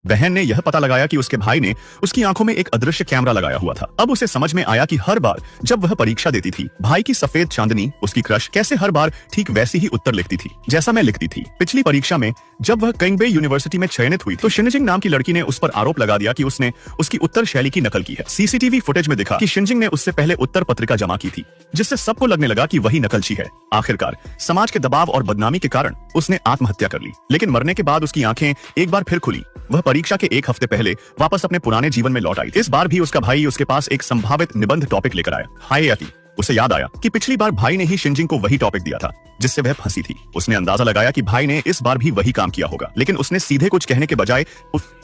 बहन ने यह पता लगाया कि उसके भाई ने उसकी आंखों में एक अदृश्य कैमरा लगाया हुआ था। अब उसे समझ में आया कि हर बार जब वह परीक्षा देती थी, भाई की सफेद चांदनी, उसकी क्रश, कैसे हर बार ठीक वैसी ही उत्तर लिखती थी जैसा मैं लिखती थी। पिछली परीक्षा में जब वह किंगबे यूनिवर्सिटी में चयनित हुई तो शिनजिंग नाम की लड़की ने उस पर आरोप लगा दिया कि उसने उसकी उत्तर शैली की नकल की है। सीसीटीवी फुटेज में दिखा कि शिनजिंग ने उससे पहले उत्तर पत्रिका जमा की थी, जिससे सबको लगने लगा कि वही नकलची है। आखिरकार समाज के दबाव और बदनामी के कारण उसने आत्महत्या कर ली, लेकिन मरने के बाद उसकी आंखें एक बार फिर खुली। वह परीक्षा के एक हफ्ते पहले वापस अपने पुराने जीवन में लौट आई। इस बार भी उसका भाई उसके पास एक संभावित निबंध टॉपिक लेकर आया। हाय यति, उसे याद आया कि पिछली बार भाई ने ही शिनजिंग को वही टॉपिक दिया था जिससे वह फंसी थी। उसने अंदाजा लगाया कि भाई ने इस बार भी वही काम किया होगा, लेकिन उसने सीधे कुछ कहने के बजाय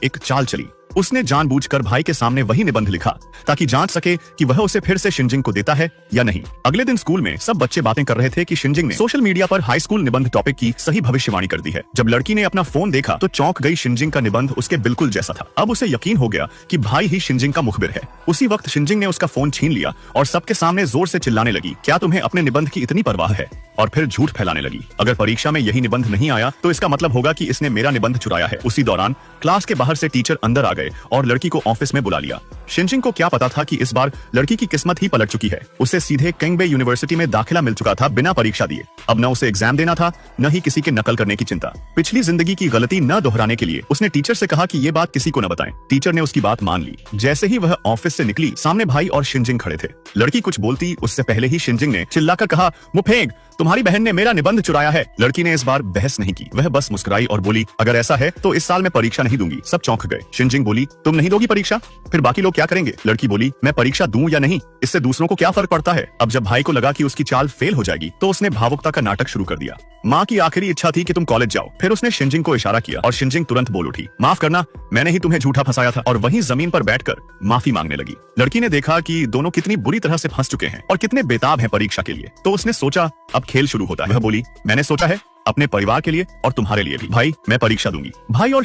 एक चाल चली। उसने जानबूझकर भाई के सामने वही निबंध लिखा ताकि जांच सके कि वह उसे फिर से शिनजिंग को देता है या नहीं। अगले दिन स्कूल में सब बच्चे बातें कर रहे थे कि शिनजिंग ने सोशल मीडिया पर हाई स्कूल निबंध टॉपिक की सही भविष्यवाणी कर दी है। जब लड़की ने अपना फोन देखा तो चौंक गई। शिनजिंग का निबंध उसके बिल्कुल जैसा था। अब उसे यकीन हो गया कि भाई ही शिनजिंग का मुखबिर है। उसी वक्त शिनजिंग ने उसका फोन छीन लिया और सबके सामने जोर से चिल्लाने लगी, क्या तुम्हें अपने निबंध की इतनी परवाह है? और फिर झूठ फैलाने लगी। अगर परीक्षा में यही निबंध नहीं आया तो इसका मतलब होगा कि इसने मेरा निबंध चुराया है। उसी दौरान क्लास के बाहर से टीचर अंदर आ गए और लड़की को ऑफिस में बुला लिया। शिनजिंग को क्या पता था कि इस बार लड़की की किस्मत ही पलट चुकी है। उसे सीधे किंगबे यूनिवर्सिटी में दाखिला मिल चुका था बिना परीक्षा दिए। अब न उसे एग्जाम देना था, न ही किसी के नकल करने की चिंता। पिछली जिंदगी की गलती न दोहराने के लिए उसने टीचर से कहा कि ये बात किसी को न बताएं। टीचर ने उसकी बात मान ली। जैसे ही वह ऑफिस से निकली, सामने भाई और शिनजिंग खड़े थे। लड़की कुछ बोलती उससे पहले ही शिनजिंग ने चिल्लाकर कहा, मुफेंग, तुम्हारी बहन ने मेरा निबंध चुराया है। लड़की ने इस बार बहस नहीं की, वह बस मुस्कुराई और बोली, अगर ऐसा है तो इस साल मैं परीक्षा नहीं दूंगी। सब चौंक गए। शिनजिंग बोली, तुम नहीं दोगी परीक्षा? फिर बाकी लोग क्या करेंगे? लड़की बोली, मैं परीक्षा दूं या नहीं, इससे दूसरों को क्या फर्क पड़ता है? अब जब भाई को लगा कि उसकी चाल फेल हो जाएगी तो उसने भावुकता का नाटक शुरू कर दिया। माँ की आखिरी इच्छा थी कि तुम कॉलेज जाओ। फिर उसने शिनजिंग को इशारा किया और शिनजिंग तुरंत बोल उठी, माफ करना, मैंने ही तुम्हें झूठा फंसाया था। और वहीं जमीन पर बैठकर माफी मांगने लगी। लड़की ने देखा कि दोनों कितनी बुरी तरह से फंस चुके हैं और कितने बेताब हैं परीक्षा के लिए। तो उसने सोचा अब खेल शुरू होता है। वह बोली, मैंने सोचा है अपने परिवार के लिए और तुम्हारे लिए भी। भाई, मैं परीक्षा दूंगी। भाई और